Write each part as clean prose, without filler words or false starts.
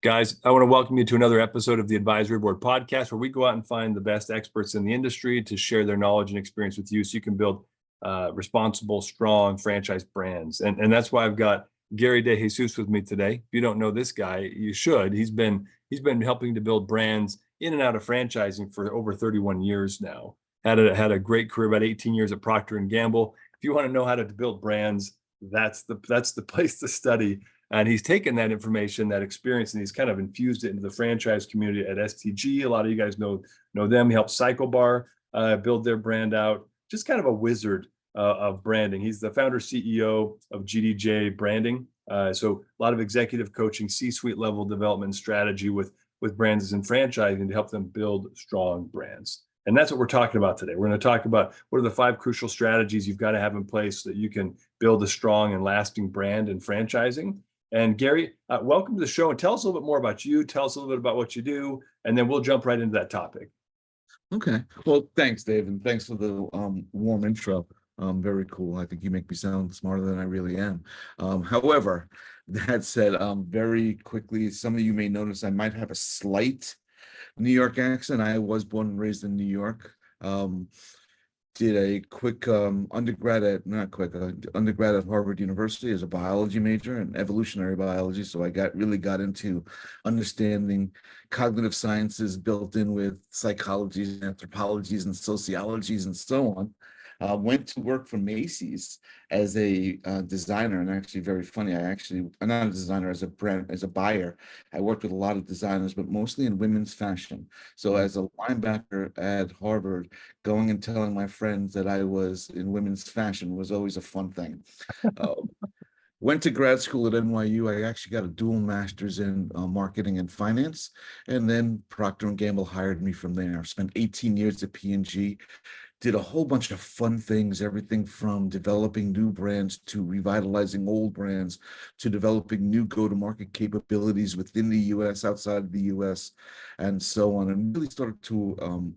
Guys, I want to welcome you to another episode of the Advisory Board Podcast, where we go out and find the best experts in the industry to share their knowledge and experience with you so you can build responsible, strong franchise brands. And that's why I've got Gary DeJesus with me today. If you don't know this guy, you should. He's been helping to build brands in and out of franchising for over 31 years now. Had a great career, about 18 years at Procter Gamble. If you want to know how to build brands, that's the place to study. And he's taken that information, that experience, and he's kind of infused it into the franchise community at STG. A lot of you guys know them. He helped CycleBar build their brand out. Just kind of a wizard of branding. He's the founder CEO of GDJ Branding. So a lot of executive coaching, C-suite level development strategy with brands and franchising to help them build strong brands. And that's what we're talking about today. We're going to talk about what are the 5 crucial strategies you've got to have in place so that you can build a strong and lasting brand in franchising. And Gary, welcome to the show, and tell us a little bit more about you. Tell us a little bit about what you do, and then we'll jump right into that topic. Okay. Well, thanks, Dave, and thanks for the warm intro. Very cool. I think you make me sound smarter than I really am. However, that said, very quickly, some of you may notice I might have a slight New York accent. I was born and raised in New York. Did a quick undergrad at Harvard University as a biology major and evolutionary biology. So I really got into understanding cognitive sciences built in with psychologies, anthropologies, and sociologies, and so on. Went to work for Macy's as a designer, and actually very funny. I'm not a designer, as a buyer. I worked with a lot of designers, but mostly in women's fashion. So as a linebacker at Harvard, going and telling my friends that I was in women's fashion was always a fun thing. Went to grad school at NYU. I actually got a dual master's in marketing and finance, and then Procter Gamble hired me from there. Spent 18 years at P&G. Did a whole bunch of fun things, everything from developing new brands to revitalizing old brands to developing new go-to-market capabilities within the U.S., outside of the U.S., and so on. And really started to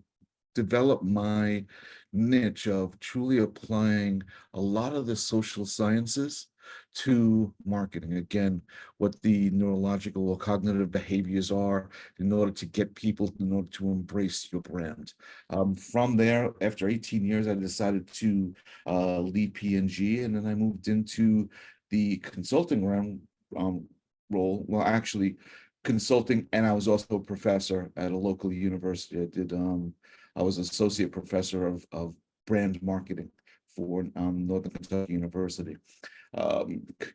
develop my niche of truly applying a lot of the social sciences to marketing. Again, what the neurological or cognitive behaviors are in order to get people in order to embrace your brand. From there, after 18 years, I decided to leave P&G, and then I moved into the consulting role. Well, actually, consulting, and I was also a professor at a local university. I was associate professor of brand marketing for Northern Kentucky University.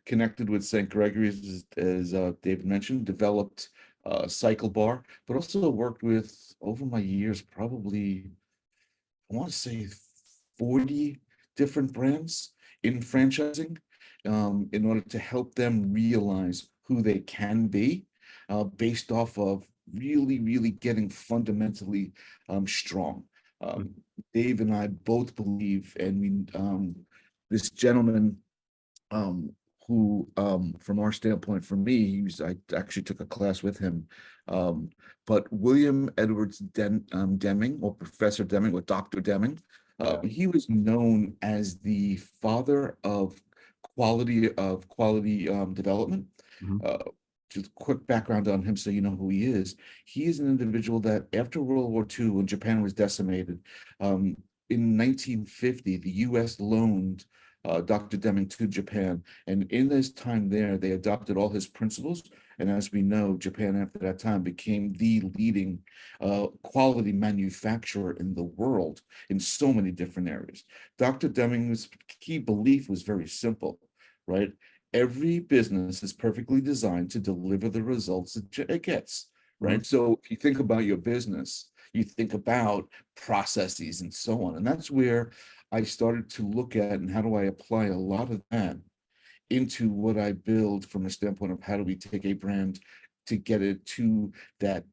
Connected with St. Gregory's, as David mentioned, developed CycleBar, but also worked with, over my years, probably, I want to say 40 different brands in franchising, in order to help them realize who they can be, based off of really getting fundamentally strong. Dave and I both believe, and this gentleman who, from our standpoint, for me, I actually took a class with him, but William Edwards Deming, or Professor Deming, or Dr. Deming, he was known as the father of quality development. Just a quick background on him so you know who he is. He is an individual that after World War II, when Japan was decimated, in 1950, the U.S. loaned Dr. Deming to Japan, and in this time there, they adopted all his principles. And as we know, Japan after that time became the leading quality manufacturer in the world in so many different areas. Dr. Deming's key belief was very simple, right? Every business is perfectly designed to deliver the results it gets, right? So if you think about your business, you think about processes and so on. And that's where I started to look at, and how do I apply a lot of that into what I build from a standpoint of how do we take a brand to get it to that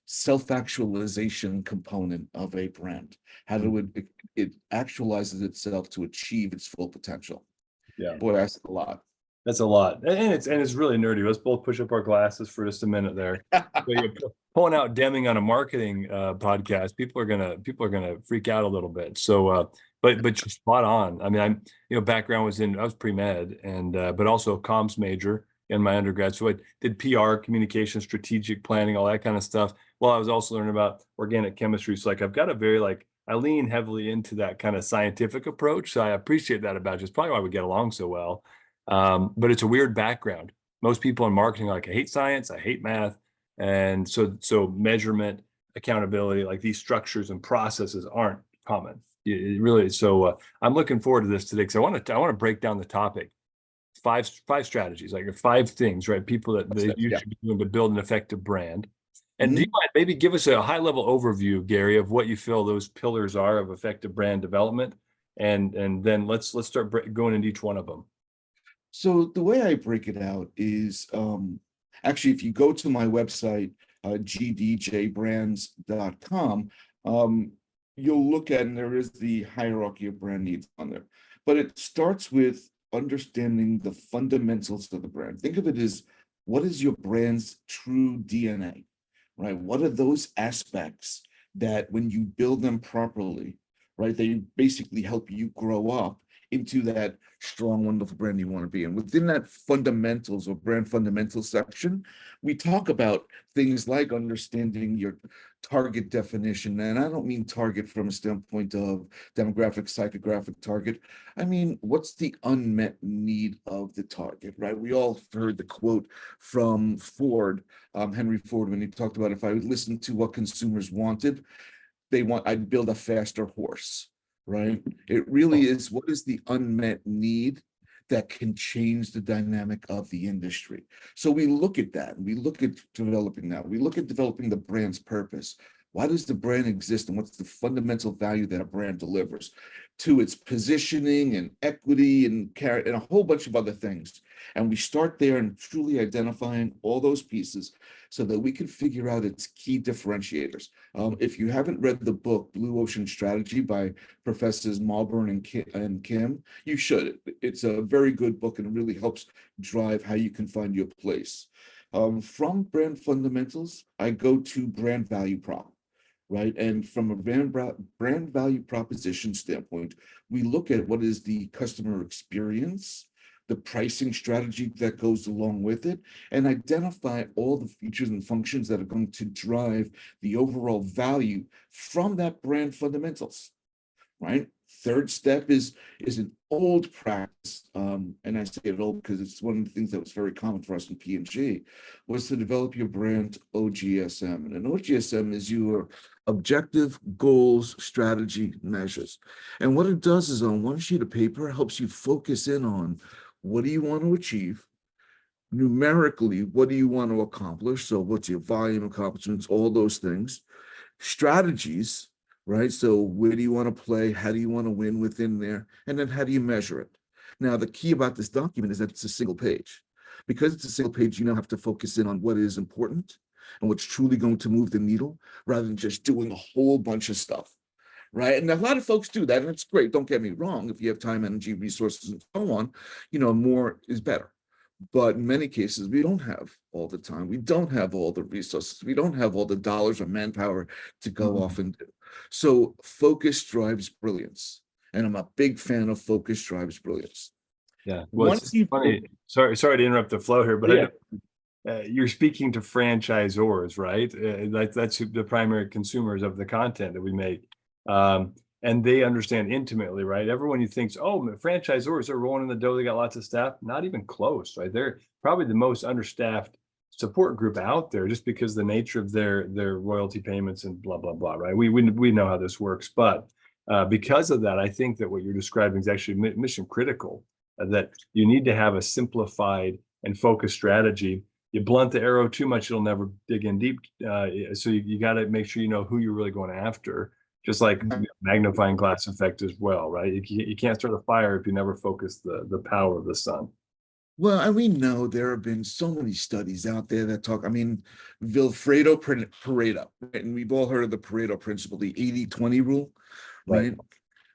self-actualization component of a brand? How do it actualizes itself to achieve its full potential? Yeah. Boy, that's a lot. That's a lot, and it's really nerdy. Let's both push up our glasses for just a minute there. So you're pulling out Deming on a marketing podcast. People are gonna freak out a little bit. So, but you're spot on. I mean, background was I was pre-med, and but also a comms major, in my undergrad. So I did PR, communication, strategic planning, all that kind of stuff. While I was also learning about organic chemistry. So like I've got a very I lean heavily into that kind of scientific approach. So I appreciate that about you. It's probably why we get along so well. But it's a weird background. Most people in marketing are like, I hate science, I hate math. And so measurement, accountability, like these structures and processes aren't common. It really is. So I'm looking forward to this today because I want to break down the topic. Five strategies, like 5 things, right? People that you should be doing to build an effective brand. And do you mind maybe give us a high level overview, Gary, of what you feel those pillars are of effective brand development, and then let's start going into each one of them. So the way I break it out is actually, if you go to my website, gdjbrands.com, you'll look at, and there is the hierarchy of brand needs on there. But it starts with understanding the fundamentals of the brand. Think of it as, what is your brand's true DNA, right? What are those aspects that when you build them properly, right, they basically help you grow up into that strong, wonderful brand you want to be in. Within that fundamentals or brand fundamentals section, we talk about things like understanding your target definition. And I don't mean target from a standpoint of demographic, psychographic target. I mean, what's the unmet need of the target, right? We all heard the quote from Ford, Henry Ford, when he talked about, if I would listen to what consumers wanted, I'd build a faster horse. Right? It really is, what is the unmet need that can change the dynamic of the industry? So we look at that, we look at developing that, we look at developing the brand's purpose. Why does the brand exist, and what's the fundamental value that a brand delivers to its positioning and equity and a whole bunch of other things? And we start there and truly identifying all those pieces so that we can figure out its key differentiators. If you haven't read the book Blue Ocean Strategy by Professors Malburn and Kim, you should. It's a very good book and it really helps drive how you can find your place. From brand fundamentals, I go to brand value prop, right? And from a brand value proposition standpoint, we look at what is the customer experience, the pricing strategy that goes along with it, and identify all the features and functions that are going to drive the overall value from that brand fundamentals, right? Third step is an old practice, and I say it old because it's one of the things that was very common for us in P&G, was to develop your brand OGSM. And an OGSM is your objective, goals, strategy, measures. And what it does is, on one sheet of paper, it helps you focus in on what do you want to achieve, numerically, what do you want to accomplish? So what's your volume accomplishments, all those things, strategies, right? So where do you want to play? How do you want to win within there? And then how do you measure it? Now, the key about this document is that it's a single page. Because it's a single page, you now have to focus in on what is important and what's truly going to move the needle, rather than just doing a whole bunch of stuff, right? And a lot of folks do that, and it's great. Don't get me wrong. If you have time, energy, resources, and so on, more is better. But in many cases, we don't have all the time. We don't have all the resources. We don't have all the dollars or manpower to go off and do. So focus drives brilliance. And I'm a big fan of focus drives brilliance. Yeah. Well, it's funny. Sorry to interrupt the flow here, but yeah. You're speaking to franchisors, right? That's the primary consumers of the content that we make. And they understand intimately, right? Everyone who thinks, oh, franchisors are rolling in the dough, they got lots of staff, not even close, right? They're probably the most understaffed support group out there, just because of the nature of their royalty payments and blah, blah, blah, right? We know how this works. But because of that, I think that what you're describing is actually mission critical, that you need to have a simplified and focused strategy. You blunt the arrow too much, it'll never dig in deep. So you got to make sure you know who you're really going after. Just like magnifying glass effect as well, right? You can't start a fire if you never focus the power of the sun. Well, and we know there have been so many studies out there that talk, Vilfredo Pareto, right? And we've all heard of the Pareto principle, the 80-20 rule, right?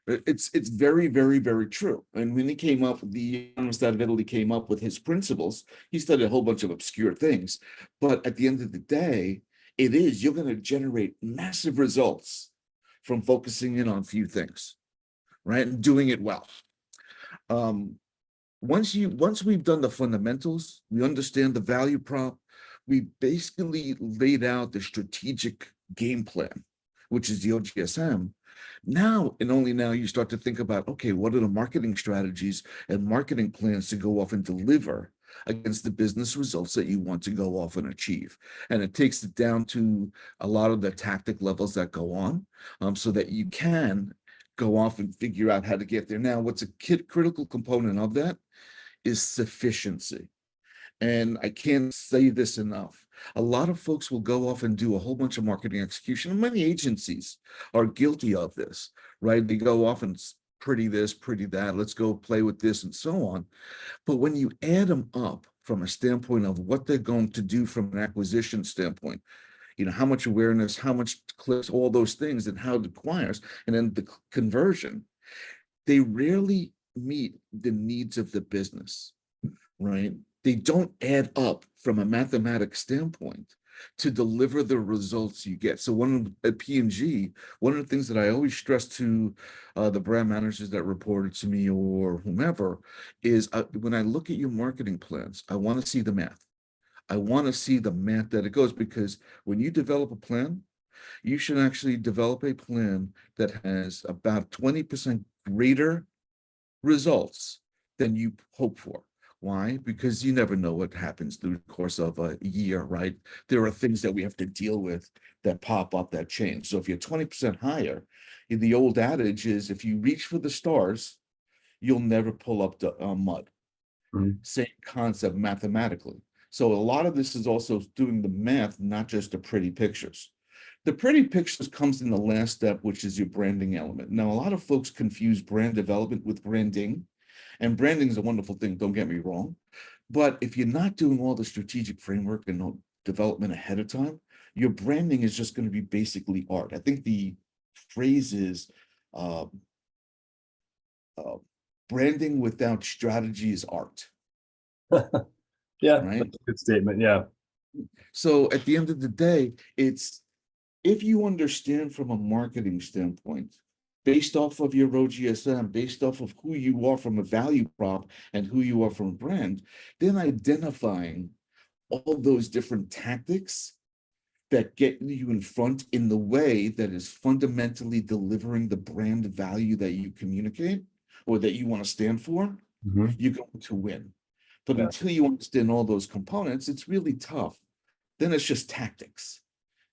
It's very, very, very true. And when he came up, the University of Italy came up with his principles, he studied a whole bunch of obscure things. But at the end of the day, you're going to generate massive results from focusing in on few things, right? And doing it well. once we've done the fundamentals, we understand the value prop, we basically laid out the strategic game plan, which is the OGSM. Now and only now you start to think about, okay, what are the marketing strategies and marketing plans to go off and deliver against the business results that you want to go off and achieve. And it takes it down to a lot of the tactic levels that go on, so that you can go off and figure out how to get there. Now, what's a critical component of that is sufficiency. And I can't say this enough. A lot of folks will go off and do a whole bunch of marketing execution. And many agencies are guilty of this, right? They go off and pretty this, pretty that, let's go play with this and so on. But when you add them up from a standpoint of what they're going to do from an acquisition standpoint, how much awareness, how much clicks, all those things, and how it acquires, and then the conversion, they rarely meet the needs of the business, right? They don't add up from a mathematics standpoint to deliver the results you get. So at P&G, one of the things that I always stress to the brand managers that reported to me or whomever is when I look at your marketing plans, I want to see the math. I want to see the math that it goes, because when you develop a plan, you should actually develop a plan that has about 20% greater results than you hope for. Why? Because you never know what happens through the course of a year, right? There are things that we have to deal with that pop up, that change. So if you're 20% higher, the old adage is if you reach for the stars, you'll never pull up the mud. Mhm. Same concept mathematically. So a lot of this is also doing the math, not just the pretty pictures. The pretty pictures comes in the last step, which is your branding element. Now, a lot of folks confuse brand development with branding. And branding is a wonderful thing, don't get me wrong. But if you're not doing all the strategic framework and development ahead of time, your branding is just going to be basically art. I think the phrase is branding without strategy is art. Yeah, Right? that's a good statement. Yeah. So at the end of the day, it's if you understand from a marketing standpoint, based off of your OGSM, based off of who you are from a value prop and who you are from a brand, then identifying all those different tactics that get you in front in the way that is fundamentally delivering the brand value that you communicate or that you want to stand for, Mhm. you're going to win. But Yeah. until you understand all those components, it's really tough. Then it's just tactics.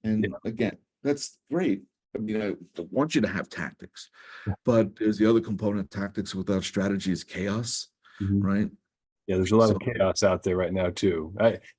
And again, that's great. I mean, I want you to have tactics, but there's the other component. Tactics without strategy is chaos, Mhm. right? Yeah, there's a lot So of chaos out there right now too.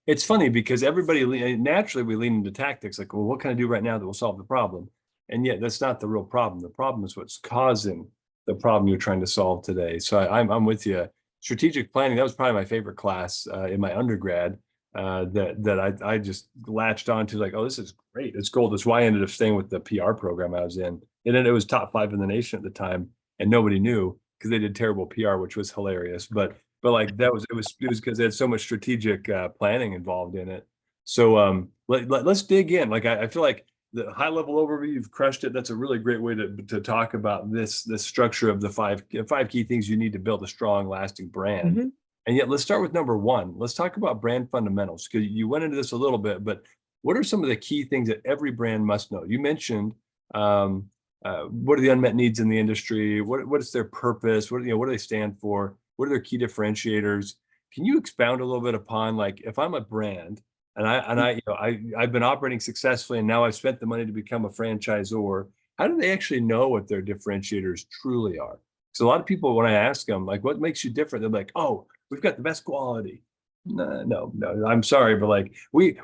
It's funny because everybody naturally we lean into tactics like, well, what can I do right now that will solve the problem? And yet that's not the real problem. The problem is what's causing the problem you're trying to solve today. So I'm with you. Strategic planning, that was probably my favorite class in my undergrad that I just latched onto like, oh, this is great. It's gold. That's why I ended up staying with the PR program I was in. And then it was top 5 in the nation at the time, and nobody knew because they did terrible PR, which was hilarious. But like that was it was because they had so much strategic planning involved in it. So let's dig in. Like I feel like the high level overview, you've crushed it. That's a really great way to talk about this structure of the five key things you need to build a strong, lasting brand. Mhm. And yet, let's start with number one. Let's talk about brand fundamentals because you went into this a little bit, but what are some of the key things that every brand must know? You mentioned what are the unmet needs in the industry? What is their purpose? What do they stand for? What are their key differentiators? Can you expound a little bit upon like if I'm a brand and I've been operating successfully and now I've spent the money to become a franchisor, how do they actually know what their differentiators truly are? So a lot of people, when I ask them like, what makes you different? They're like, oh, we've got the best quality. No, I'm sorry, but like we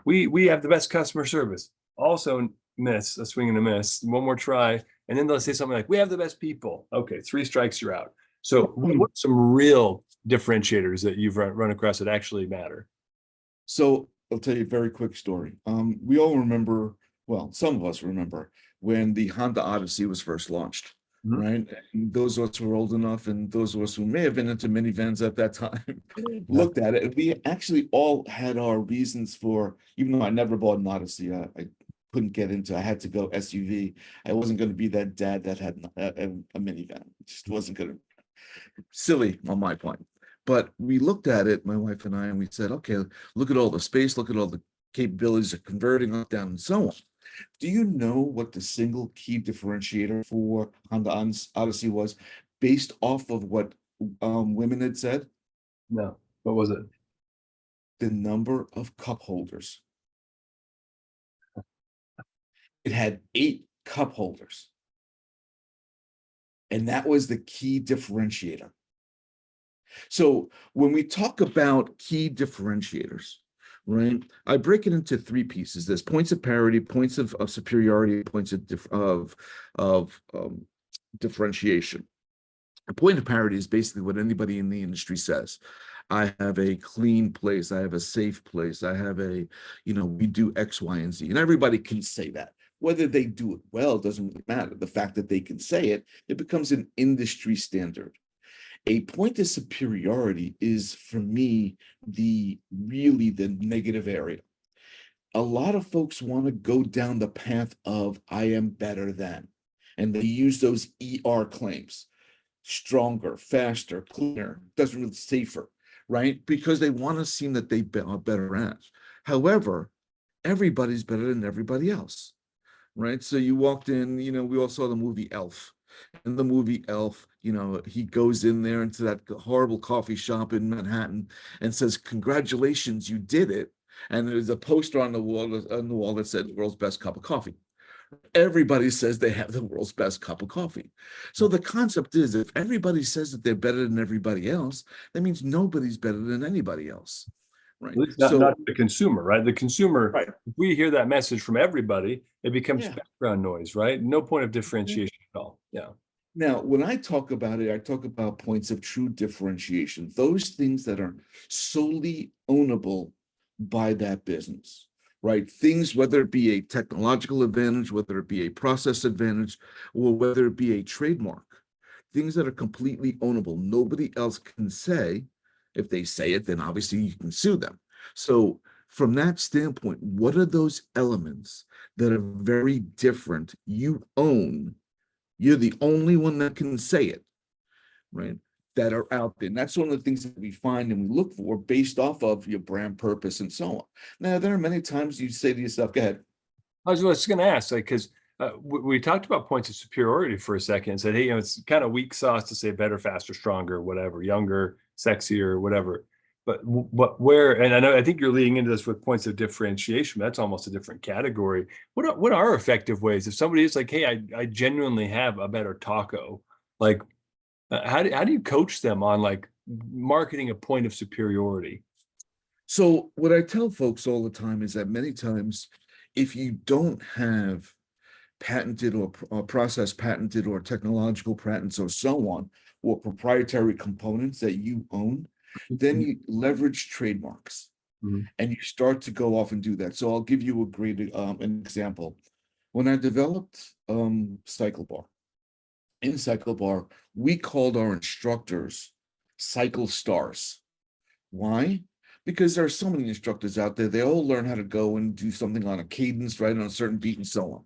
have the best customer service. Also miss a swing and a miss. One more try, and then they'll say something like, "We have the best people." Okay, 3 strikes, you're out. So, what's some real differentiators that you've run across that actually matter? So I'll tell you a very quick story. We all remember, well, some of us remember when the Honda Odyssey was first launched, Mhm. right? And those of us who are old enough and those of us who may have been into minivans at that time Yeah. looked at it. And we actually all had our reasons for, even though I never bought an Odyssey, I couldn't get into, I had to go SUV. I wasn't going to be that dad that had a minivan. It just wasn't going to, silly on my point. But we looked at it, my wife and I, and we said, okay, look at all the space, look at all the capabilities of converting up, down, and so on. Do you know what the single key differentiator for Honda Odyssey was based off of what women had said? No, what was it? The number of cup holders. It had 8 cup holders. And that was the key differentiator. So when we talk about key differentiators, right, I break it into 3 pieces. There's points of parity, points of superiority, points of differentiation. A point of parity is basically what anybody in the industry says. I have a clean place. I have a safe place. I have a, we do X, Y, and Z. And everybody can say that. Whether they do it well doesn't really matter. The fact that they can say it, it becomes an industry standard. A point of superiority is, for me, really the negative area. A lot of folks want to go down the path of I am better than, and they use those ER claims. Stronger, faster, cleaner, doesn't really safer, right? Because they want to seem that they are better at. However, everybody's better than everybody else, right? So you walked in, we all saw the movie Elf. In the movie Elf, he goes in there into that horrible coffee shop in Manhattan and says, "Congratulations, you did it." And there's a poster on the wall that said, "World's best cup of coffee." Everybody says they have the world's best cup of coffee. So the concept is, if everybody says that they're better than everybody else, that means nobody's better than anybody else, right? At least not the consumer, right? The consumer, right. If we hear that message from everybody, it becomes Yeah. background noise, right? No point of differentiation at all. Yeah. Now, when I talk about it, I talk about points of true differentiation, those things that are solely ownable by that business, right? Things, whether it be a technological advantage, whether it be a process advantage, or whether it be a trademark, things that are completely ownable. Nobody else can say. If they say it, then obviously you can sue them. So from that standpoint, what are those elements that are very different? You own. You're the only one that can say it, right? That are out there. And that's one of the things that we find and we look for based off of your brand purpose and so on. Now, there are many times you say to yourself, go ahead. I was just going to ask, like, because we talked about points of superiority for a second and said, hey, it's kind of weak sauce to say better, faster, stronger, whatever, younger, sexier, whatever. But where, and I think you're leading into this with points of differentiation. That's almost a different category. What are effective ways if somebody is like, hey, I genuinely have a better taco, like how do you coach them on like marketing a point of superiority? So what I tell folks all the time is that many times, if you don't have patented or process patented or technological patents or so on, or proprietary components that you own, then you leverage trademarks. Mhm. And you start to go off and do that. So I'll give you a great an example. When I developed CycleBar, in CycleBar, we called our instructors Cycle Stars. Why? Because there are so many instructors out there. They all learn how to go and do something on a cadence, right, on a certain beat and so on.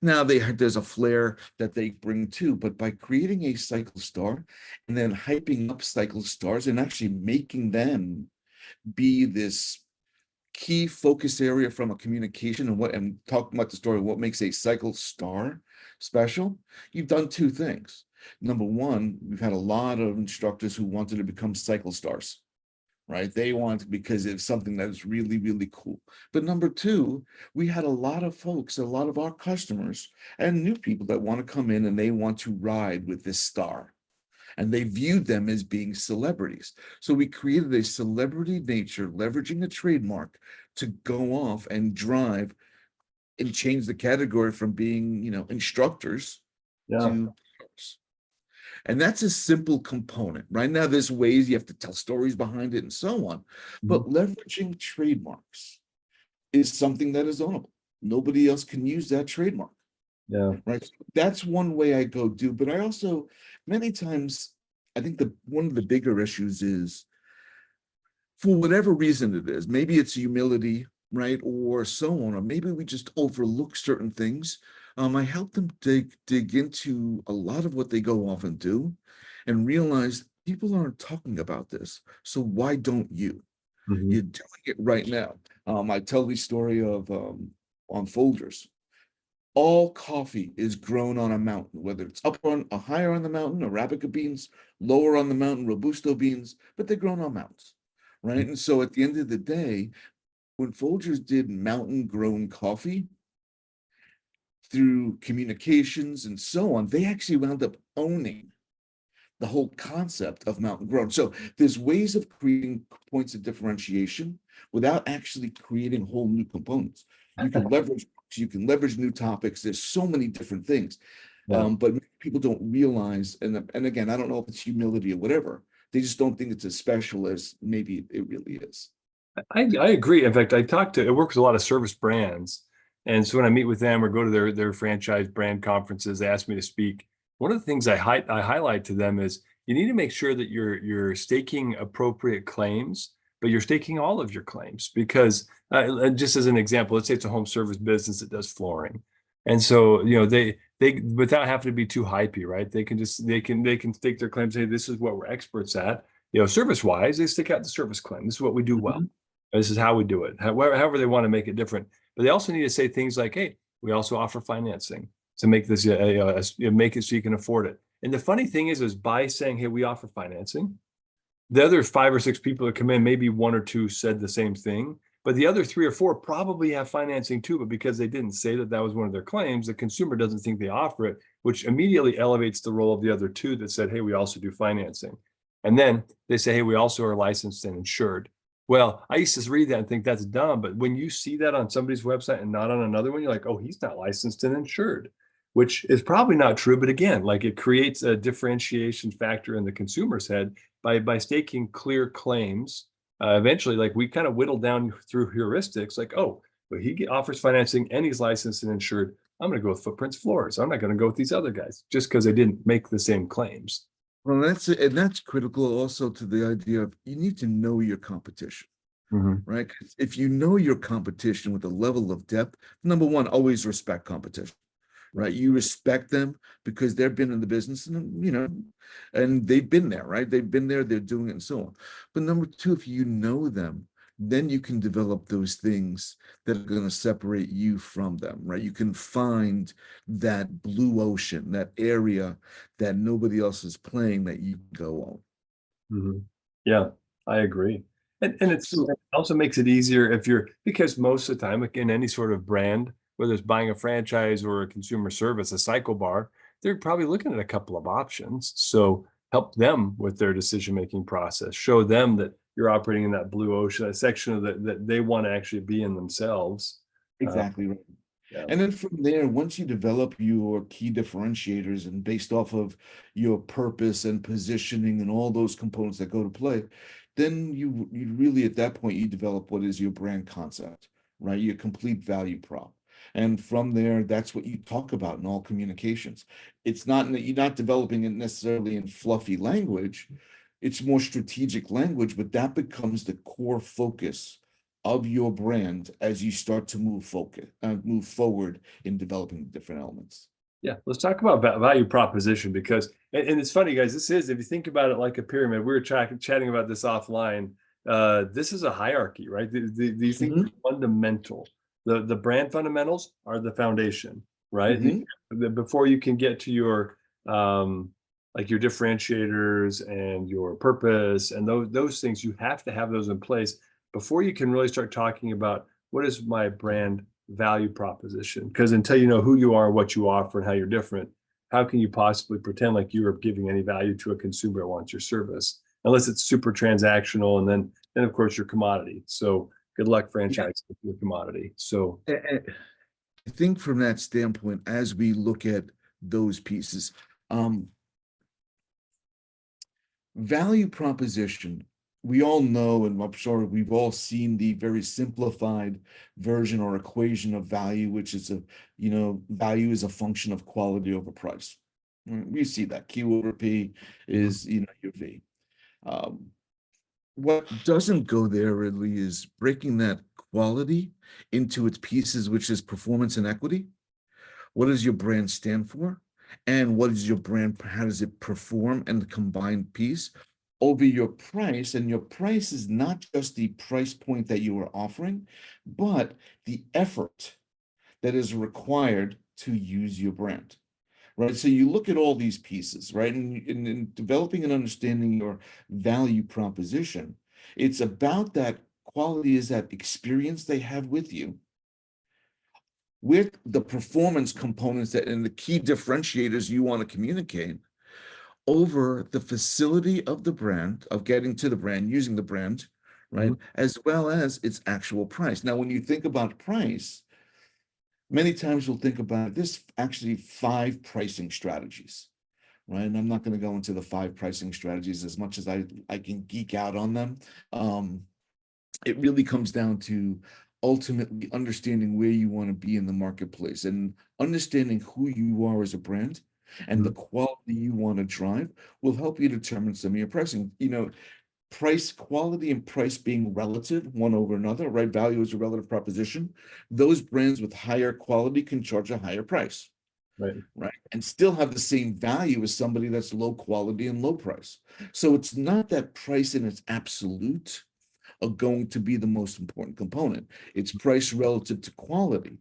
Now there's a flair that they bring too, but by creating a Cycle Star and then hyping up Cycle Stars and actually making them be this key focus area from a communication and talking about the story, what makes a Cycle Star special, you've done 2 things. Number one, we've had a lot of instructors who wanted to become Cycle Stars, right? They want, because it's something that is really, really cool. But number 2, we had a lot of folks, a lot of our customers and new people that want to come in and they want to ride with this star. And they viewed them as being celebrities. So we created a celebrity nature, leveraging a trademark to go off and drive and change the category from being, instructors to pros. And that's a simple component. Right now, there's ways you have to tell stories behind it and so on. But leveraging trademarks is something that is ownable. Nobody else can use that trademark. Yeah. Right. So that's one way I go do. But I also, many times, I think one of the bigger issues is, for whatever reason it is, maybe it's humility, right, or so on, or maybe we just overlook certain things. I help them dig into a lot of what they go off and do, and realize people aren't talking about this. So why don't you? Mhm. You're doing it right now. I tell the story of on Folgers. All coffee is grown on a mountain, whether it's up on a higher on the mountain, Arabica beans, lower on the mountain, Robusto beans, but they're grown on mountains, right? And so at the end of the day, when Folgers did mountain grown coffee through communications and so on, they actually wound up owning the whole concept of mountain grown. So there's ways of creating points of differentiation without actually creating whole new components. You can leverage new topics. There's so many different things. Yeah. But people don't realize, and again, I don't know if it's humility or whatever. They just don't think it's as special as maybe it really is. I agree. In fact, I work with a lot of service brands. And so when I meet with them or go to their franchise brand conferences, they ask me to speak. One of the things I highlight to them is you need to make sure that you're staking appropriate claims, but you're staking all of your claims because just as an example, let's say it's a home service business that does flooring. And so, they without having to be too hypey, right? They can stake their claims, say this is what we're experts at. Service wise, they stick out the service claim. This is what we do well. Mhm. This is how we do it. However they want to make it different. But they also need to say things like, "Hey, we also offer financing to make this make it so you can afford it." And the funny thing is by saying, "Hey, we offer financing," the other 5 or 6 people that come in, maybe 1 or 2 said the same thing, but the other 3 or 4 probably have financing too. But because they didn't say that was one of their claims, the consumer doesn't think they offer it, which immediately elevates the role of the other 2 that said, "Hey, we also do financing." And then they say, "Hey, we also are licensed and insured." Well, I used to read that and think that's dumb, but when you see that on somebody's website and not on another one, you're like, "Oh, he's not licensed and insured," which is probably not true. But again, like it creates a differentiation factor in the consumer's head by staking clear claims. Eventually, like we kind of whittle down through heuristics, like, "Oh, but offers financing and he's licensed and insured. I'm going to go with Footprints Floors. I'm not going to go with these other guys just because they didn't make the same claims." Well, that's critical also to the idea of you need to know your competition, Mhm. right? 'Cause if you know your competition with a level of depth, number one, always respect competition, right? You respect them because they've been in the business and and they've been there, right? They've been there, they're doing it and so on. But number two, if you know them, then you can develop those things that are going to separate you from them, right? You can find that blue ocean, that area that nobody else is playing that you go on. Mhm. Yeah, I agree. And So, it also makes it easier if because most of the time, like in any sort of brand, whether it's buying a franchise or a consumer service, a CycleBar, they're probably looking at a couple of options. So help them with their decision-making process. Show them that you're operating in that blue ocean, that section of that they want to actually be in themselves. Uh, exactly right. yeah. And then from there, once you develop your key differentiators and based off of your purpose and positioning and all those components that go to play, then you really at that point you develop what is your brand concept, right? Your complete value prop. And from there, that's what you talk about in all communications. It's not that you're not developing it necessarily in fluffy language. It's more strategic language, but that becomes the core focus of your brand as you start to move forward in developing different elements. Yeah, let's talk about value proposition because, and it's funny, guys. This is, if you think about it like a pyramid, we were chatting about this offline. This is a hierarchy, right? These things Mhm, are fundamental. The brand fundamentals are the foundation, right? mhm. Before you can get to your like your differentiators and your purpose and those things, you have to have those in place before you can really start talking about what is my brand value proposition, because until you know who you are, what you offer, and how you're different, how can you possibly pretend like you are giving any value to a consumer that wants your service? Unless it's super transactional, and then of course your commodity. So good luck Yeah, franchise with your commodity. So I think from that standpoint, as we look at those pieces, um, value proposition, we all know, and I'm sure we've all seen the very simplified version or equation of value, which is value is a function of quality over price. We see that Q over P mhm, is, your V. Um, what doesn't go there really is breaking that quality into its pieces, which is performance and equity. What does your brand stand for? And what is your brand? How does it perform and the combined piece? over your price, and your price is not just the price point that you are offering, but the effort that is required to use your brand, right? So you look at all these pieces, right? And in developing and understanding your value proposition, it's about that quality, is that experience they have with you, with the performance components that and the key differentiators you want to communicate over the facility of the brand, of getting to the brand, using the brand, right? As well as its actual price. Now, when you think about price, many times we'll think about this actually 5 pricing strategies, right? And I'm not going to go into the 5 pricing strategies as much as I can geek out on them. It really comes down to ultimately understanding where you want to be in the marketplace and understanding who you are as a brand and the quality you want to drive will help you determine some of your pricing. Price, quality, and price being relative one over another, right? Value is a relative proposition. Those brands with higher quality can charge a higher price, right? And still have the same value as somebody that's low quality and low price. So it's not that price in its absolute are going to be the most important component. It's price relative to quality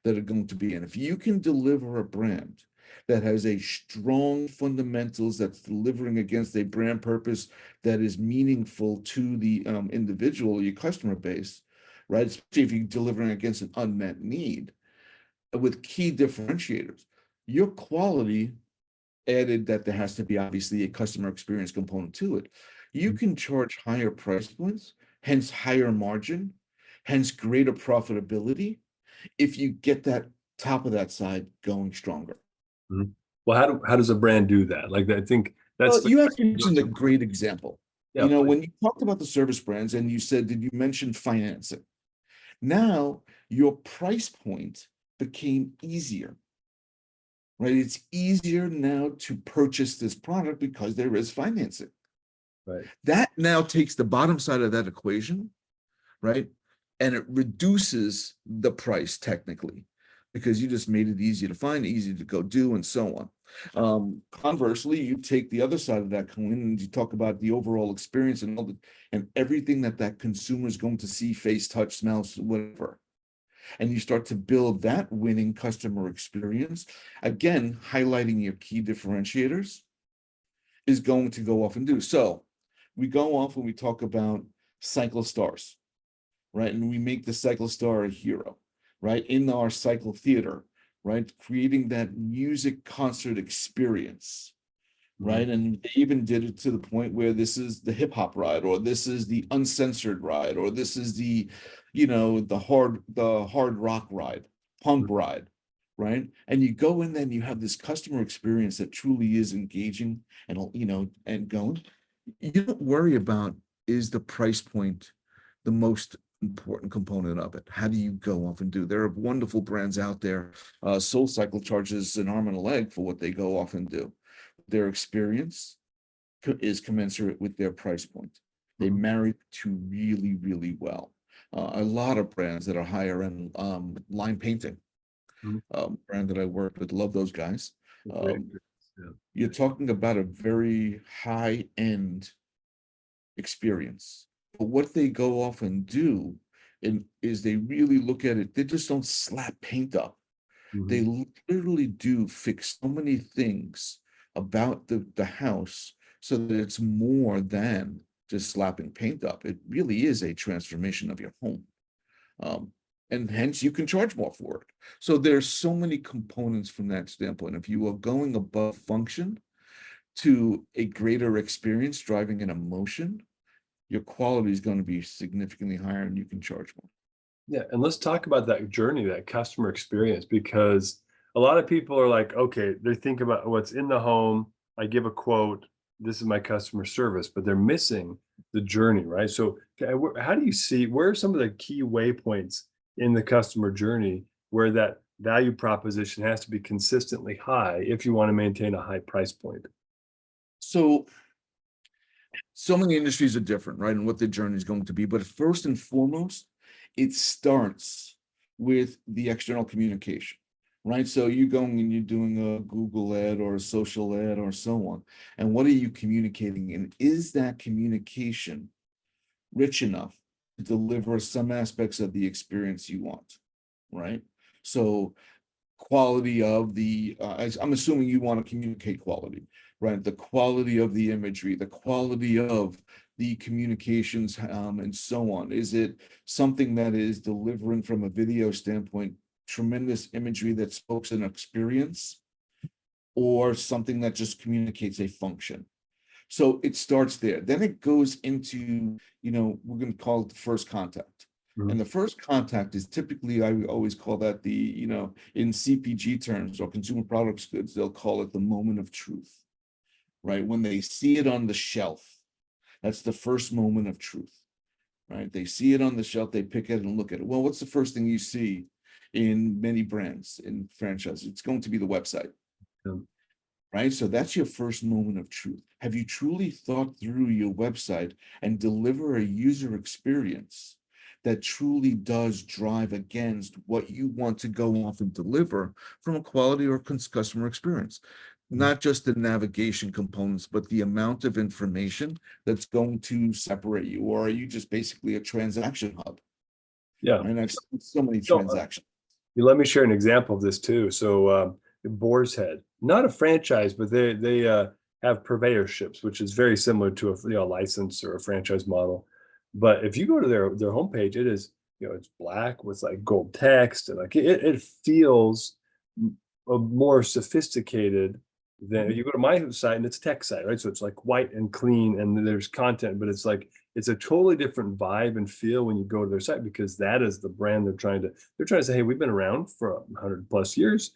that are going to be. And if you can deliver a brand that has a strong fundamentals, that's delivering against a brand purpose that is meaningful to the individual, your customer base, right? Especially if you're delivering against an unmet need with key differentiators, your quality added that there has to be obviously a customer experience component to it. You can charge higher price points, hence higher margin, hence greater profitability, if you get that top of that side going stronger. Well, how does a brand do that? Like, I think that's you actually mentioned a great example. Yeah, when you talked about the service brands and you said, did you mention financing? Now your price point became easier, right? It's easier now to purchase this product because there is financing. Right. That now takes the bottom side of that equation, right? And it reduces the price technically because you just made it easy to find, easy to go do, and so on. Conversely, you take the other side of that coin and you talk about the overall experience and everything that consumer is going to see, face, touch, smell, whatever. And you start to build that winning customer experience, again, highlighting your key differentiators is going to go off and do. So we go off and we talk about cycle stars, right? And we make the cycle star a hero, right? In our cycle theater, right? Creating that music concert experience, right? And they even did it to the point where this is the hip hop ride, or this is the uncensored ride, or this is the, the hard rock ride, punk ride, right? And you go in there and you have this customer experience that truly is engaging and, and going. You don't worry about, is the price point the most important component of it? How do you go off and do? There are wonderful brands out there. SoulCycle charges an arm and a leg for what they go off and do. Their experience is commensurate with their price point. They marry the two really, really well. A lot of brands that are higher end, line painting, brand that I work with, love those guys. You're talking about a very high end experience. But what they go off and do is they really look at it. They just don't slap paint up. They literally do fix so many things about the house so that it's more than just slapping paint up. It really is a transformation of your home. And hence you can charge more for it. So there's so many components from that standpoint. If you are going above function to a greater experience, driving an emotion, your quality is going to be significantly higher and you can charge more. Yeah, and let's talk about that journey, that customer experience, because a lot of people are like, okay, they think about what's in the home. I give a quote, this is my customer service, but they're missing the journey, right? So how do you see, where are some of the key waypoints in the customer journey where that value proposition has to be consistently high if you want to maintain a high price point? So many industries are different, right? And what the journey is going to be. But first and foremost, it starts with the external communication, right? So you're going and you're doing a Google ad or a social ad or so on. And what are you communicating? And is that communication rich enough to deliver some aspects of the experience you want, right? So quality of the, I'm assuming you want to communicate quality, right? The quality of the imagery, the quality of the communications, and so on. Is it something that is delivering from a video standpoint, tremendous imagery that spokes an experience, or something that just communicates a function? So it starts there. Then it goes into, we're going to call it the first contact. And the first contact is typically, I always call that the, in CPG terms or consumer products goods, they'll call it the moment of truth, right? When they see it on the shelf, that's the first moment of truth, right? They see it on the shelf, they pick it and look at it. Well, what's the first thing you see in many brands, in franchises? It's going to be the website. Yeah. Right? So that's your first moment of truth. Have you truly thought through your website and deliver a user experience that truly does drive against what you want to go off and deliver from a quality or customer experience? Not just the navigation components, but the amount of information that's going to separate you. Or are you just basically a transaction hub? Yeah. And I've seen so many So, transactions. you let me share an example of this too. So Boar's Head, not a franchise, but they have purveyorships, which is very similar to a license or a franchise model. But if you go to their homepage, it is, it's black with like gold text, and like it feels more sophisticated than you go to my site, and it's a tech site, right? So it's like white and clean, and there's content, but it's like it's a totally different vibe and feel when you go to their site, because that is the brand they're trying to say, hey, we've been around for 100+ years.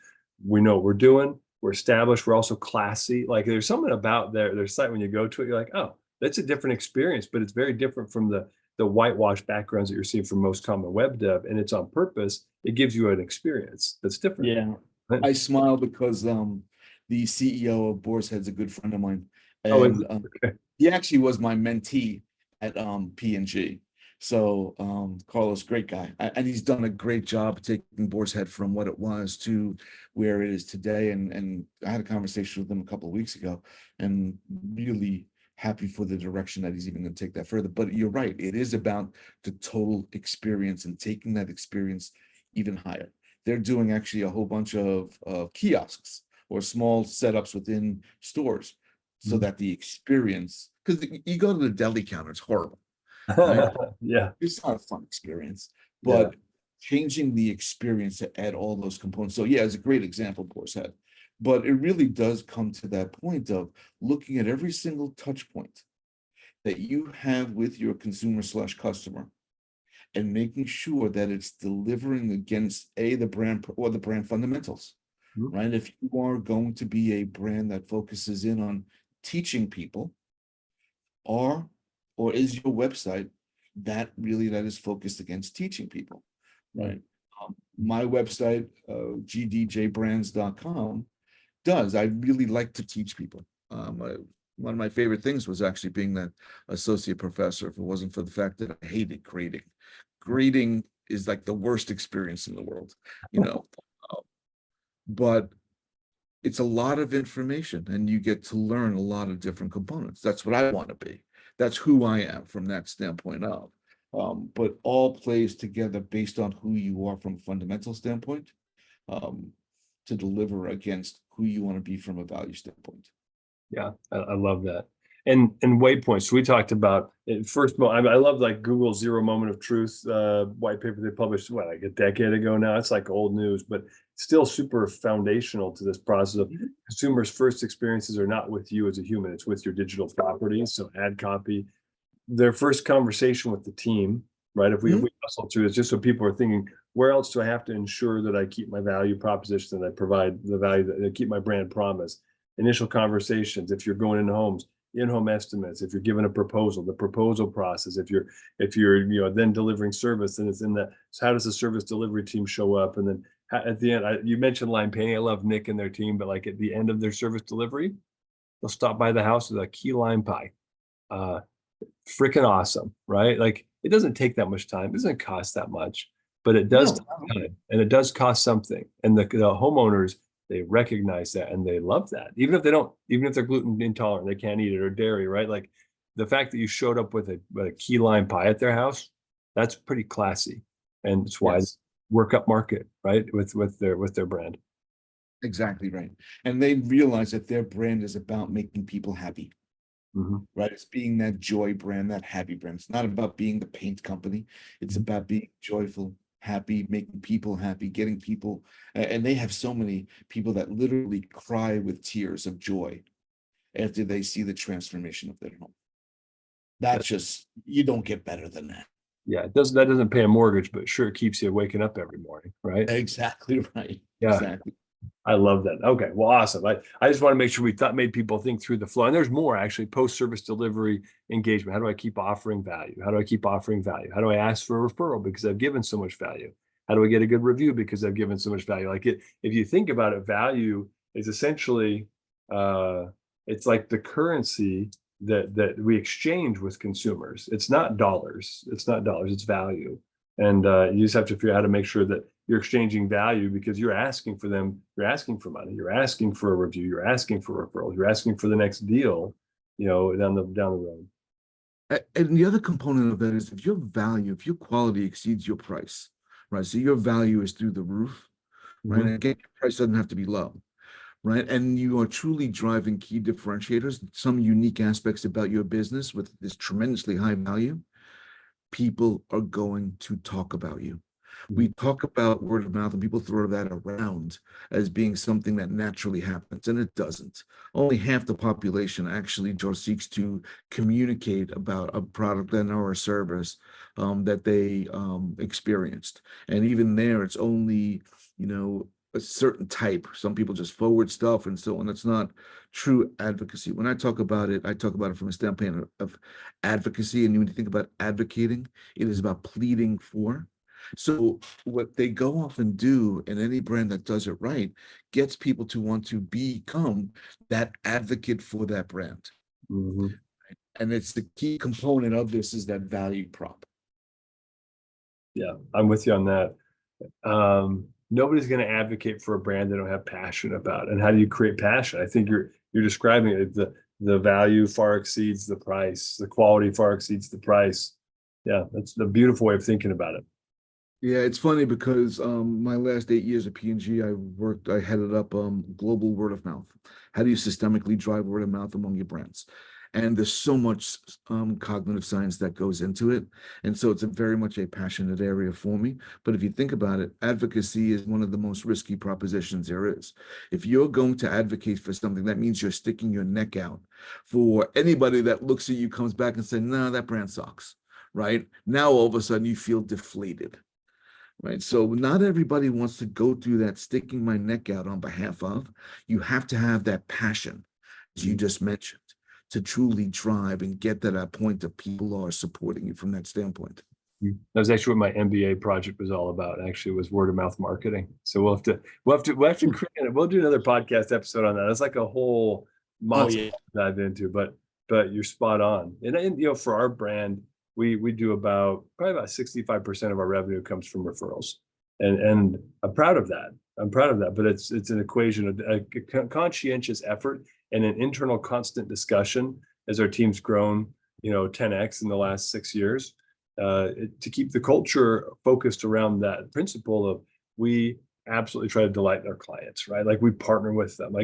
We know what we're doing. We're established. We're also classy. Like there's something about their site when you go to it, you're like, oh, that's a different experience, but it's very different from the whitewash backgrounds that you're seeing from most common web dev, and it's on purpose. It gives you an experience that's different. Yeah. I smile because the CEO of Boar's Head's a good friend of mine. Oh, And okay. he actually was my mentee at P&G. So Carlos, great guy. And he's done a great job taking Boar's Head from what it was to where it is today. And I had a conversation with him a couple of weeks ago, and really happy for the direction that he's even going to take that further. But you're right, it is about the total experience and taking that experience even higher. They're doing actually a whole bunch of kiosks or small setups within stores, so that the experience, because you go to the deli counter, it's horrible, right? Yeah. It's not a fun experience, Yeah. but changing the experience to add all those components. So yeah, it's a great example, Boar's Head. But it really does come to that point of looking at every single touch point that you have with your consumer slash customer, and making sure that it's delivering against the brand or the brand fundamentals, right? If you are going to be a brand that focuses in on teaching people, or is your website that is focused against teaching people, right? My website, gdjbrands.com, I really like to teach people. One of my favorite things was actually being that associate professor. If it wasn't for the fact that I hated grading. Grading is like the worst experience in the world, but it's a lot of information, and you get to learn a lot of different components. That's what I want to be. That's who I am from that standpoint of. But all plays together based on who you are from a fundamental standpoint, to deliver against who you want to be from a value standpoint. Yeah, I love that. And waypoints. So we talked about first. I love like Google's Zero Moment of Truth white paper they published like a decade ago now. It's like old news, but still super foundational to this process of consumers' first experiences are not with you as a human; it's with your digital properties. So ad copy, their first conversation with the team, right? If we hustle through this, just so people are thinking, where else do I have to ensure that I keep my value proposition, that I provide the value, that I keep my brand promise? Initial conversations, if you're going into homes, in-home estimates, if you're given a proposal, the proposal process, if you're then delivering service, then it's in that. So how does the service delivery team show up? And then at the end, you mentioned line painting. I love Nick and their team, but like at the end of their service delivery, they'll stop by the house with a key lime pie. Freaking awesome, right? Like it doesn't take that much time. It doesn't cost that much. but it does No, take time and it does cost something. And the homeowners, they recognize that and they love that. Even if they're gluten intolerant, they can't eat it, or dairy, right? Like the fact that you showed up with a key lime pie at their house, that's pretty classy. And it's why they yes, work up market, right? With their brand. exactly right. And they realize that their brand is about making people happy, Mhm. right? It's being that joy brand, that happy brand. It's not about being the paint company. It's Mhm. about being joyful, happy, making people happy, getting people. And they have so many people that literally cry with tears of joy after they see the transformation of their home. That's just, you don't get better than that. Yeah, that doesn't pay a mortgage, but sure it keeps you waking up every morning, right? Exactly right. Yeah. Exactly. I love that. Okay, well, awesome. I just want to make sure made people think through the flow. And there's more actually, post-service delivery engagement. How do I keep offering value? How do I keep offering value? How do I ask for a referral because I've given so much value? How do I get a good review because I've given so much value? If you think about it, value is essentially uh, it's like the currency that we exchange with consumers. It's not dollars. It's not dollars. It's value. And you just have to figure out how to make sure that you're exchanging value because you're asking for them, you're asking for money, you're asking for a review, you're asking for referrals, you're asking for the next deal, down the road. And the other component of that is if your value, if your quality exceeds your price, right? So your value is through the roof, right? Mhm. And again, your price doesn't have to be low, right? And you are truly driving key differentiators, some unique aspects about your business with this tremendously high value. People are going to talk about you. We Mhm. talk about word of mouth and people throw that around as being something that naturally happens, and it doesn't. Only half the population actually just seeks to communicate about a product and or a service that they experienced. And even there, it's only, a certain type. Some people just forward stuff and so on. It's not true advocacy. When I talk about it, I talk about it from a standpoint of advocacy. And when you think about advocating, it is about pleading for. So what they go off and do, and any brand that does it right, gets people to want to become that advocate for that brand. Mhm. And it's the key component of this is that value prop. Yeah, I'm with you on that. Nobody's going to advocate for a brand they don't have passion about. And how do you create passion? I think you're describing it. The value far exceeds the price. The quality far exceeds the price. Yeah, that's the beautiful way of thinking about it. Yeah, it's funny because my last 8 years at P&G, I headed up global word of mouth. How do you systemically drive word of mouth among your brands? And there's so much cognitive science that goes into it. And so it's very much a passionate area for me. But if you think about it, advocacy is one of the most risky propositions there is. If you're going to advocate for something, that means you're sticking your neck out for anybody that looks at you, comes back and says, no, that brand sucks, right? Now all of a sudden you feel deflated. Right. So not everybody wants to go through that sticking my neck out on behalf of. You have to have that passion, as you Mhm. just mentioned, to truly drive and get to that point of people are supporting you from that standpoint. That was actually what my MBA project was all about. Actually, was word of mouth marketing. So we'll have to create, we'll do another podcast episode on that. It's like a whole Oh monster yeah. to dive into, but you're spot on. And for our brand, we do probably about 65% of our revenue comes from referrals, and I'm proud of that. I'm proud of that. But it's an equation of a conscientious effort and an internal constant discussion as our team's grown 10x in the last 6 years, to keep the culture focused around that principle of we absolutely try to delight our clients, right? Like we partner with them.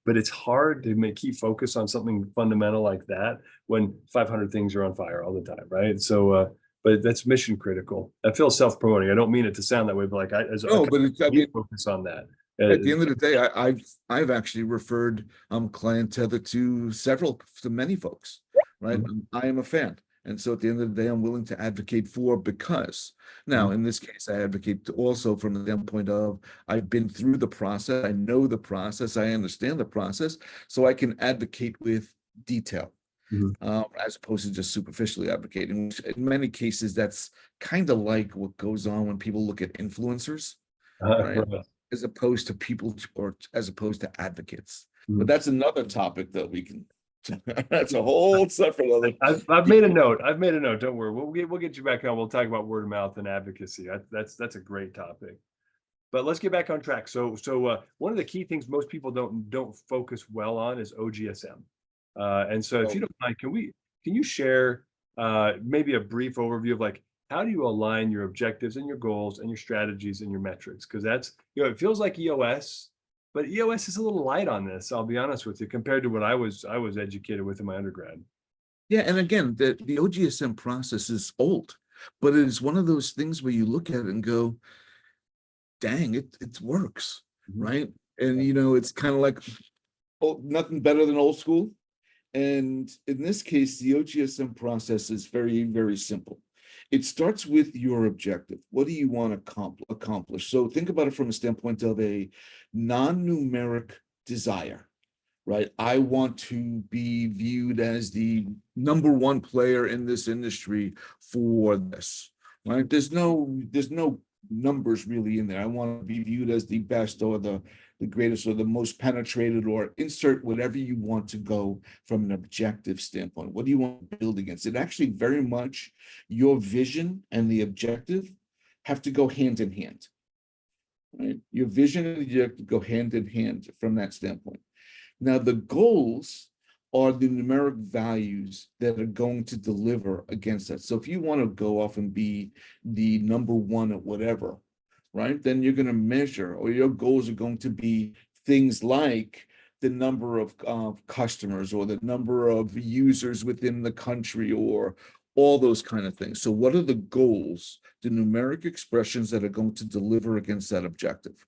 But it's hard to keep focus on something fundamental like that when 500 things are on fire all the time, right? So, but that's mission critical. I feel self-promoting. I don't mean it to sound that way, but like as a No, but it's, I need mean, to focus on that. at the end of the day, I've actually referred clientele to many folks, right? Mhm. I am a fan. And so at the end of the day, I'm willing to advocate for because now Mhm. in this case, I advocate also from the standpoint of I've been through the process, I know the process, I understand the process, so I can advocate with detail. Mhm. As opposed to just superficially advocating, which in many cases that's kind of like what goes on when people look at influencers, right? Right. As opposed to people or as opposed to advocates. But Mhm. that's another topic that we can. That's a whole separate other. I've made a note. I've made a note. Don't worry. We'll get you back on. We'll talk about word of mouth and advocacy. That's a great topic. But let's get back on track. So one of the key things most people don't focus well on is OGSM. And so if you don't mind, can you share maybe a brief overview of like how do you align your objectives and your goals and your strategies and your metrics? Because that's, it feels like EOS, but EOS is a little light on this, I'll be honest with you, compared to what I was educated with in my undergrad. Yeah, and again, the OGSM process is old, but it is one of those things where you look at it and go, dang, it works, right? And it's kind of like, oh, nothing better than old school. And in this case, the OGSM process is very, very simple. It starts with your objective. What do you want to accomplish? So think about it from a standpoint of a non-numeric desire, right? I want to be viewed as the number one player in this industry for this, right? There's no numbers really in there. I want to be viewed as the best or the greatest or the most penetrated, or insert whatever you want to go from an objective standpoint. What do you want to build against? It actually very much, your vision and the objective have to go hand in hand, right? Your vision and the objective go hand in hand from that standpoint. Now, the goals are the numeric values that are going to deliver against that. So if you want to go off and be the number one at whatever, right, then you're going to measure, or your goals are going to be things like the number of customers or the number of users within the country, or all those kind of things. So what are the goals, the numeric expressions that are going to deliver against that objective?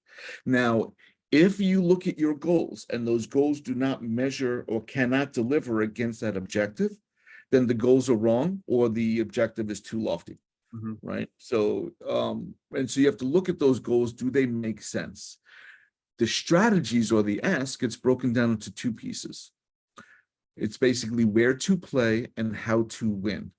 Now, if you look at your goals and those goals do not measure or cannot deliver against that objective, then the goals are wrong or the objective is too lofty, right? So, and so you have to look at those goals. Do they make sense? The strategies, or the ask, gets broken down into two pieces. It's basically where to play and how to win.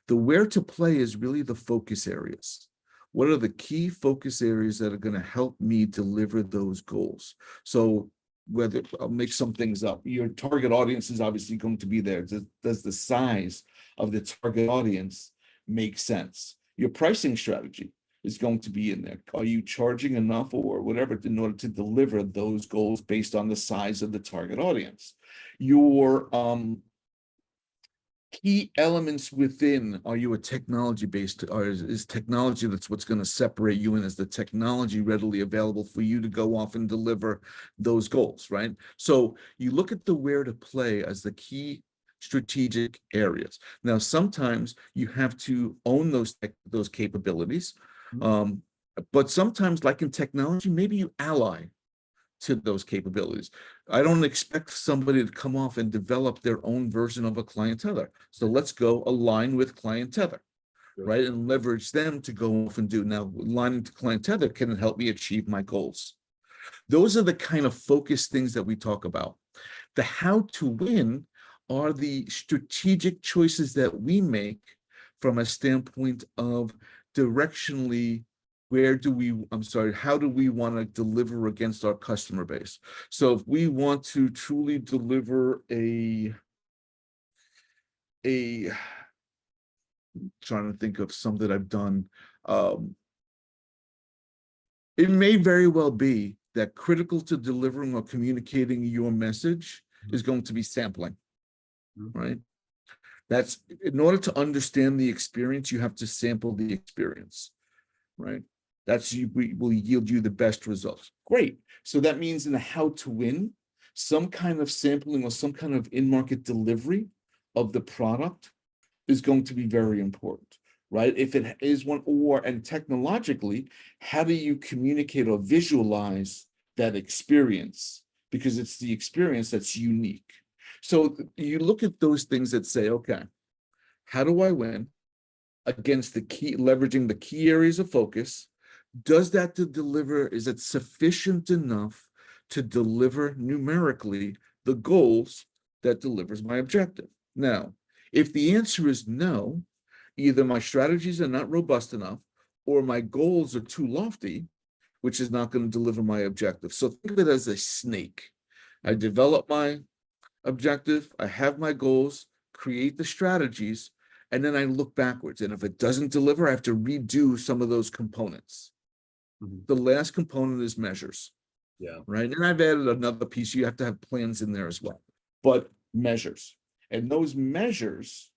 The where to play is really the focus areas. What are the key focus areas that are going to help me deliver those goals? So whether, I'll make some things up, your target audience is obviously going to be there. Does the size of the target audience make sense? Your pricing strategy is going to be in there. Are you charging enough or whatever in order to deliver those goals based on the size of the target audience? Your key elements within, are you a technology based, or is technology that's what's going to separate you, and is the technology readily available for you to go off and deliver those goals, right? So you look at the where to play as the key strategic areas. Now, sometimes you have to own those capabilities, but sometimes, like in technology, maybe you ally to those capabilities. I don't expect somebody to come off and develop their own version of a client tether. So let's go align with client tether, right? And leverage them to go off and do. Now, aligning to client tether can help me achieve my goals. Those are the kind of focused things that we talk about. The how to win are the strategic choices that we make from a standpoint of directionally, how do we want to deliver against our customer base? So if we want to truly deliver I'm trying to think of some that I've done. It may very well be that critical to delivering or communicating your message is going to be sampling, right? That's, in order to understand the experience, you have to sample the experience, right? That's will yield you the best results. Great. So that means in the how to win, some kind of sampling or some kind of in-market delivery of the product is going to be very important, right? If it is one, and technologically, how do you communicate or visualize that experience? Because it's the experience that's unique. So you look at those things that say, okay, how do I win against leveraging the key areas of focus? Does that deliver, is it sufficient enough to deliver numerically the goals that delivers my objective? Now, if the answer is no, either my strategies are not robust enough or my goals are too lofty, which is not going to deliver my objective. So think of it as a snake. I develop my objective, I have my goals, create the strategies, and then I look backwards. And if it doesn't deliver, I have to redo some of those components. Mhm. The last component is measures, Yeah. right? And I've added another piece. You have to have plans in there as well, but measures. And those measures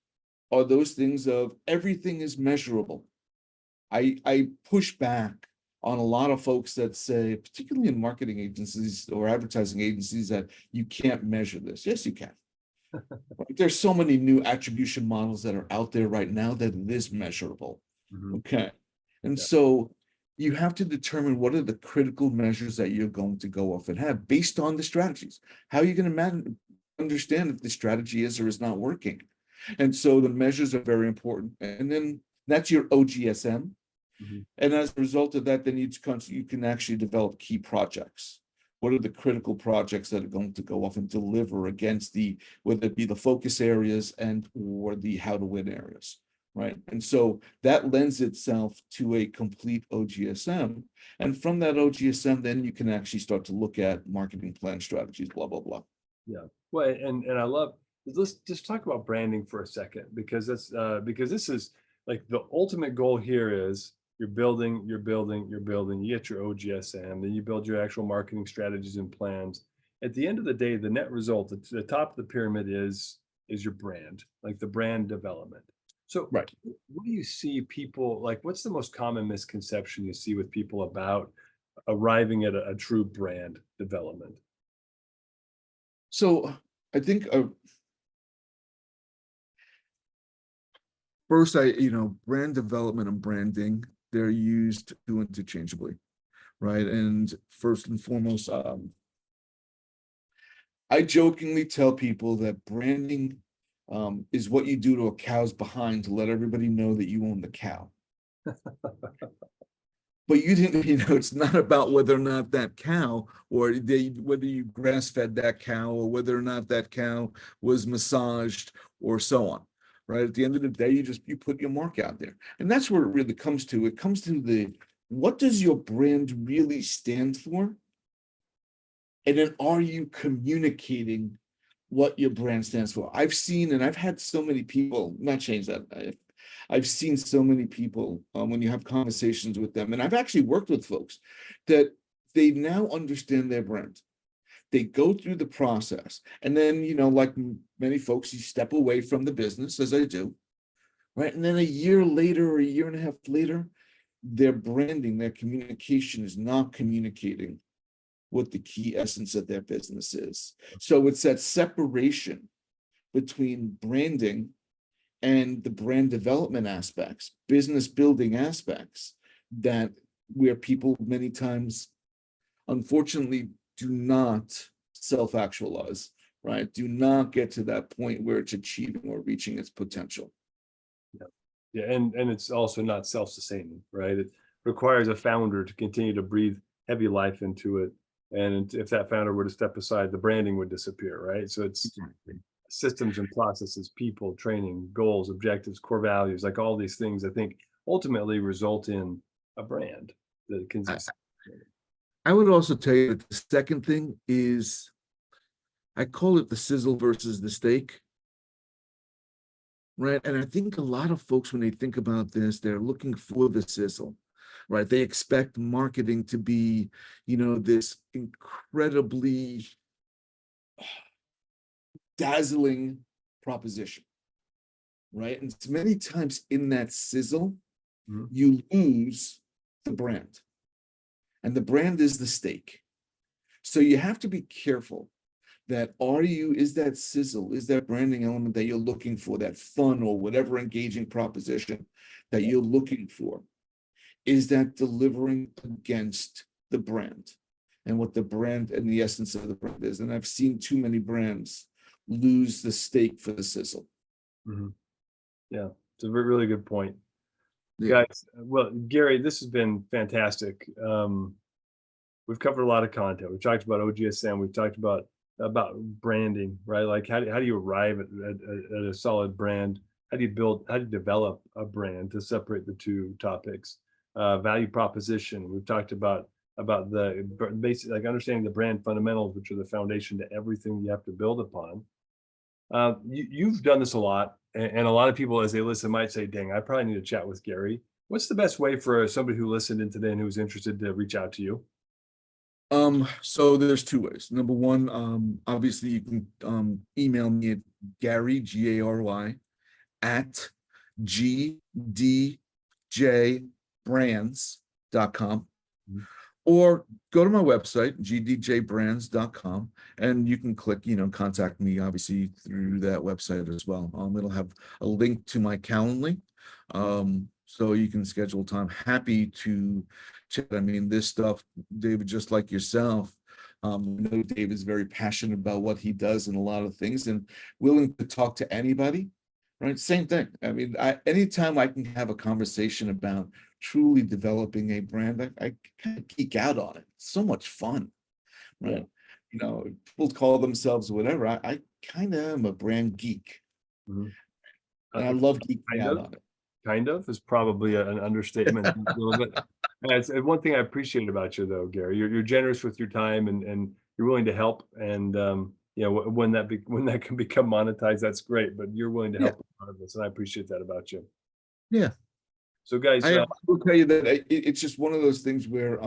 are those things of everything is measurable. I push back on a lot of folks that say, particularly in marketing agencies or advertising agencies, that you can't measure this. Yes, you can. Right? There's so many new attribution models that are out there right now that it is measurable. Mhm. Okay. And Yeah. so you have to determine what are the critical measures that you're going to go off and have based on the strategies. How are you going to understand if the strategy is or is not working? And so the measures are very important. And then that's your OGSM. Mhm. And as a result of that, then you can actually develop key projects. What are the critical projects that are going to go off and deliver against the, whether it be the focus areas and or the how to win areas, right? And so that lends itself to a complete OGSM. And from that OGSM, then you can actually start to look at marketing plan strategies, blah, blah, blah. Yeah. Well, and I love, let's just talk about branding for a second, because that's because this is like the ultimate goal here is you're building, you get your OGSM, then you build your actual marketing strategies and plans. At the end of the day, the net result, the top of the pyramid is your brand, like the brand development. So Right. what do you see people like, what's the most common misconception you see with people about arriving at a true brand development? So I think first, brand development and branding, they're used interchangeably, right? And first and foremost, I jokingly tell people that branding is what you do to a cow's behind to let everybody know that you own the cow. But you didn't, it's not about whether or not that cow or whether you grass fed that cow or whether or not that cow was massaged or so on. Right. At the end of the day, you put your mark out there. And that's where it really comes to. It comes to what does your brand really stand for? And then are you communicating what your brand stands for? I've seen, and I've had so many people, not change that. I've seen so many people when you have conversations with them, and I've actually worked with folks that they now understand their brand. They go through the process, and then, like many folks, you step away from the business, as I do, right? And then a year later or a year and a half later, their branding, their communication is not communicating what the key essence of their business is. So it's that separation between branding and the brand development aspects, business building aspects, that where people many times, unfortunately, do not self-actualize, right? Do not get to that point where it's achieving or reaching its potential. Yeah. Yeah, and it's also not self-sustaining, right? It requires a founder to continue to breathe heavy life into it. And if that founder were to step aside, the branding would disappear, right? So it's Exactly. systems and processes, people, training, goals, objectives, core values, like all these things, I think ultimately result in a brand that can I, succeed. I would also tell you that the second thing is, I call it the sizzle versus the steak. Right. And I think a lot of folks, when they think about this, they're looking for the sizzle, right? They expect marketing to be, this incredibly dazzling proposition, right? And many times in that sizzle, Mhm. you lose the brand, and the brand is the steak. So you have to be careful that is that sizzle, is that branding element that you're looking for, that fun or whatever engaging proposition that you're looking for, is that delivering against the brand and what the brand and the essence of the brand is. And I've seen too many brands lose the steak for the sizzle. Mhm. Yeah, it's a really good point. Yeah. Guys, well, Gary, this has been fantastic. We've covered a lot of content. We've talked about OGSM. We've talked about branding, right? Like how do you arrive at a solid brand? How do you develop a brand to separate the two topics? Value proposition. We've talked about the basic, like understanding the brand fundamentals, which are the foundation to everything you have to build upon. You've done this a lot, and a lot of people, as they listen, might say, "Dang, I probably need to chat with Gary." What's the best way for somebody who listened in today and who's interested to reach out to you? So there's two ways. Number one, obviously you can email me at Gary, Gary, at GDJBrands.com, Mhm. or go to my website, GDJBrands.com, and you can click, contact me obviously through that website as well. It'll have a link to my Calendly. So you can schedule time. Happy to chat. I mean, this stuff, David, just like yourself, I know Dave is very passionate about what he does and a lot of things and willing to talk to anybody, right? Same thing. I mean, anytime I can have a conversation about truly developing a brand, I kind of geek out on it. It's so much fun, right? People call themselves whatever. I kind of am a brand geek, Mhm. and I love geeking Kind out of, on it. kind of is probably an understatement a little bit. It's one thing I appreciate about you, though, Gary. You're generous with your time, and you're willing to help. And when when that can become monetized, that's great. But you're willing to Yeah, help regardless, and I appreciate that about you. yeah. So, guys, I will tell you that it's just one of those things where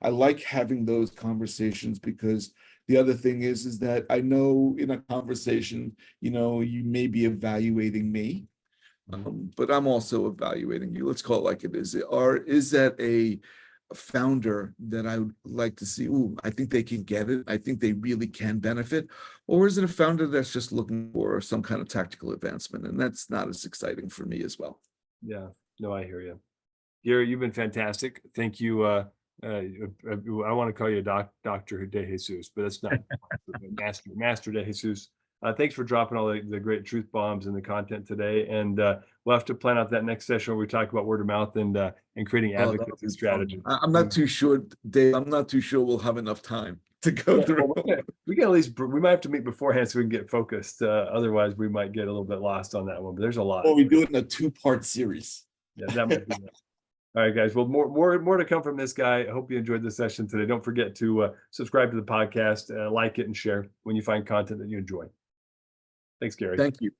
I like having those conversations, because the other thing is that I know in a conversation, you may be evaluating me, but I'm also evaluating you. Let's call it like it is. Or is that a founder that I would like to see? Ooh, I think they can get it. I think they really can benefit. Or is it a founder that's just looking for some kind of tactical advancement? And that's not as exciting for me as well. yeah, no, I hear you. Gary, you've been fantastic. Thank you. I want to call you Dr. DeJesus, but that's not Master DeJesus. Thanks for dropping all the great truth bombs and the content today. And we'll have to plan out that next session where we talk about word of mouth and creating Oh, that'll advocates and be fun. strategies. I'm not too sure, Dave. I'm not too sure we'll have enough time to go Yeah, through. well, we can at least we might have to meet beforehand so we can get focused. Otherwise, we might get a little bit lost on that one. But there's a lot. Or we do it in a two-part series. Yeah, that might be. All right, guys. Well, more to come from this guy. I hope you enjoyed the session today. Don't forget to subscribe to the podcast, like it, and share when you find content that you enjoy. Thanks, Gary. Thank you.